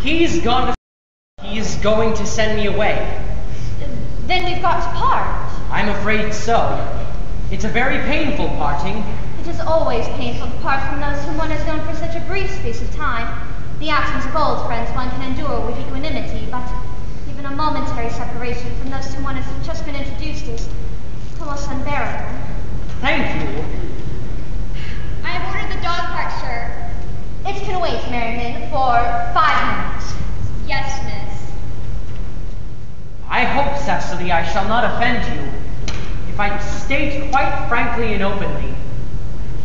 He's going to send me away. Then we've got to part. I'm afraid so. It's a very painful parting. It is always painful to part from those whom one has known for such a brief space of time. The absence of old friends one can endure with equanimity, but even a momentary separation from those to whom one has just been introduced is almost unbearable. Thank you. I have ordered the dog cart, sir. It can wait, Merriman, for 5 minutes. Yes, miss. I hope, Cecily, I shall not offend you. If I state quite frankly and openly,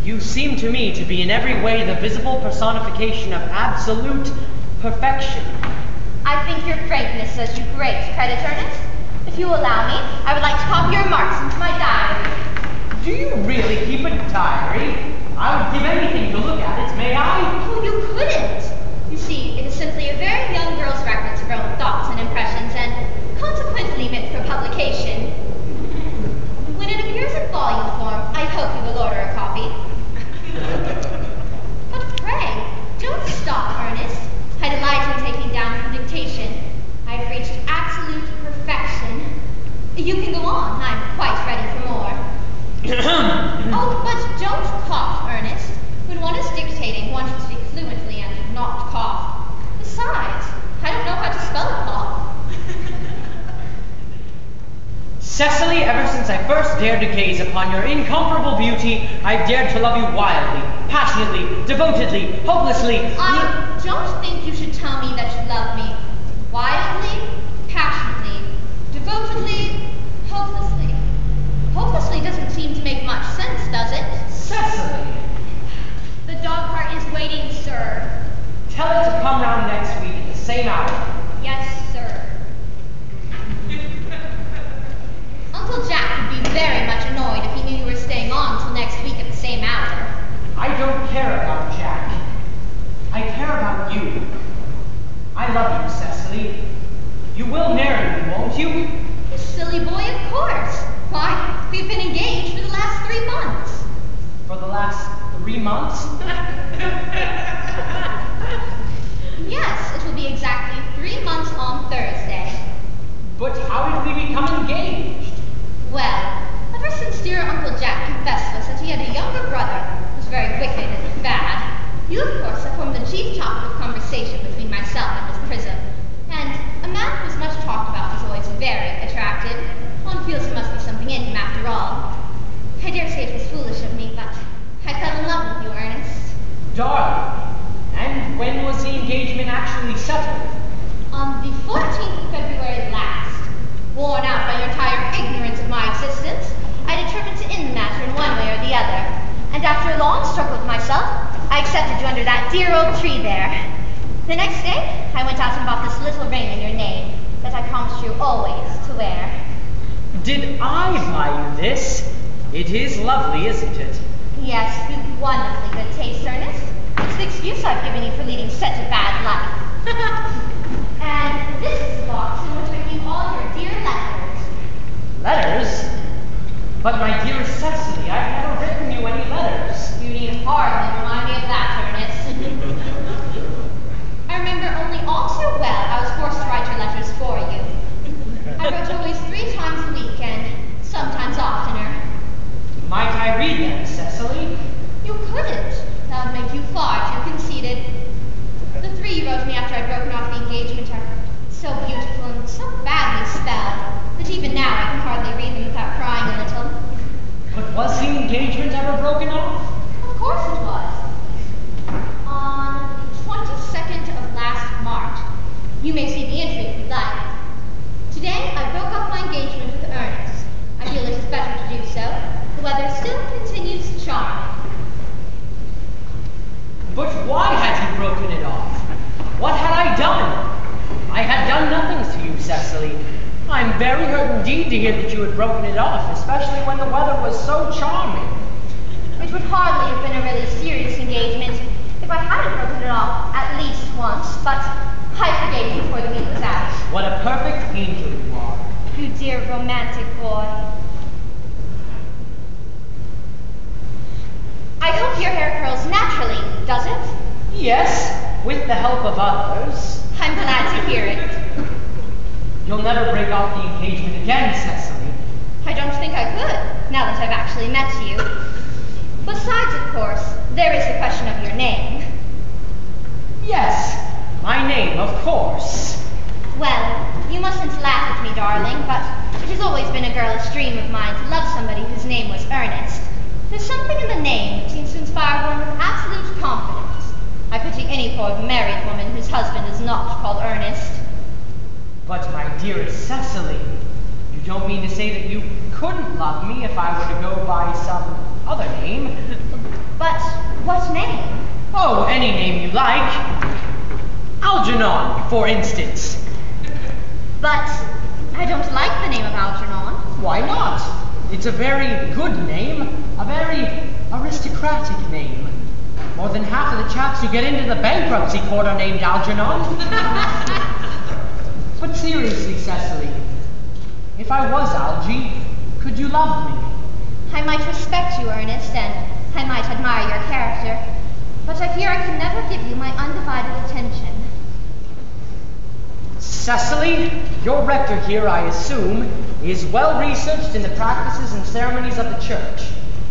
you seem to me to be in every way the visible personification of absolute perfection. I think your frankness does you great credit, Ernest. If you allow me, I would like to copy your remarks into my diary. Do you really keep a diary? I would give anything to look at it, may I? Oh, you couldn't. You see, it is simply a very young girl's records of her own thoughts and impressions, and consequently meant for publication. When it appears in volume form, I hope you will order a copy. But pray, don't stop, Ernest. I delight in taking down from dictation. I've reached absolute perfection. You can go on. I'm quite ready for more. Oh, but don't cough, Ernest. When one is dictating, one should speak fluently and not cough. Besides, I don't know how to spell a cough. Cecily, ever since I first dared to gaze upon your incomparable beauty, I've dared to love you wildly, passionately, devotedly, hopelessly. I don't think you should tell me that you love me wildly, passionately, devotedly, hopelessly. Hopelessly doesn't seem to make much sense, does it? Cecily! The dog cart is waiting, sir. Tell it to come round next week at the same hour. Yes, sir. Uncle Jack would be very much annoyed if he knew you were staying on till next week at the same hour. I don't care about Jack. I care about you. I love you, Cecily. You will marry me, won't you? You silly boy, of course. Why, we've been engaged for the last 3 months. For the last 3 months? Yes, it will be exactly 3 months on Thursday. But how did we become engaged? Well, ever since dear Uncle Jack confessed to us that he had a younger brother who was very wicked and bad, you, of course, have formed the chief topic of conversation between myself and Miss Prism. And a man who is much talked about is always very attracted. One feels there must be something in him after all. I dare say it was foolish of me, but I fell in love with you, Ernest. Darling. And when was the engagement actually settled? On the 14th of February last. Worn out by your entire ignorance of my existence, I determined to end the matter in one way or the other. And after a long struggle with myself, I accepted you under that dear old tree there. The next day, I went out and bought this little ring in your name that I promised you always to wear. Did I buy you this? It is lovely, isn't it? Yes, you've wonderfully good taste, Ernest. It's the excuse I've given you for leading such a bad life. And this is the box in which I keep all your dear letters. Letters? But my dear Cecily, I've never written you any letters. You need hardly remind me of that, Ernest. I remember only all too well I was forced to write your letters for you. I wrote always 3 times a week and sometimes oftener. Might I read them, Cecily? You couldn't. That would make you far too conceited. The 3 you wrote me after I'd broken off the engagement are so beautiful and so badly spelled that even now I can hardly read them without crying a little. But was the engagement ever broken off? Of course it was. On the 22nd of last March. You may see the entry if you'd like. Today I broke off my engagement with Earnest. I feel it is better to do so. The weather still continues charming. But why had you broken it off? What had I done? I had done nothing to you, Cecily. I'm very hurt indeed to hear that you had broken it off, especially when the weather was so charming. It would hardly have been a really serious engagement if I hadn't broken it off at least once, but I forgave you before the week was out. What a perfect angel you are. You dear romantic boy. I hope your hair curls naturally, does it? Yes, with the help of others... I'm glad to hear it. You'll never break off the engagement again, Cecily. I don't think I could, now that I've actually met you. Besides, of course, there is the question of your name. Yes, my name, of course. Well, you mustn't laugh at me, darling, but it has always been a girlish dream of mine to love somebody whose name was Earnest. There's something in the name that seems to inspire one with absolute confidence. I pity any poor married woman whose husband is not called Earnest. But my dearest Cecily, you don't mean to say that you couldn't love me if I were to go by some other name? But what name? Oh, any name you like. Algernon, for instance. But I don't like the name of Algernon. Why not? It's a very good name, a very aristocratic name. More than half of the chaps who get into the bankruptcy court are named Algernon. But seriously, Cecily, if I was Algie, could you love me? I might respect you, Ernest, and I might admire your character, but I fear I can never give you my undivided attention. Cecily, your rector here, I assume, is well researched in the practices and ceremonies of the church.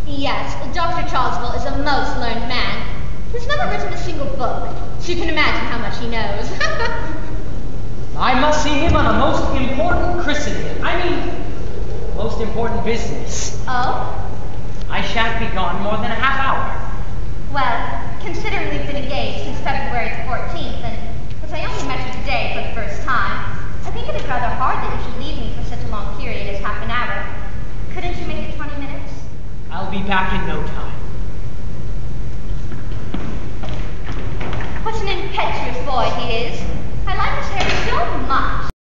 Yes, Dr. Charlesville is a most learned man. He's never written a single book, so you can imagine how much he knows. I must see him on a most important christening. Most important business. Oh? I shan't be gone more than a half hour. Well, considering we've been engaged since February the 14th, and as I only met you today for the first time, I think it is rather hard that you should leave me for such a long period as half an hour. Couldn't you make it 20 minutes? I'll be back in no time.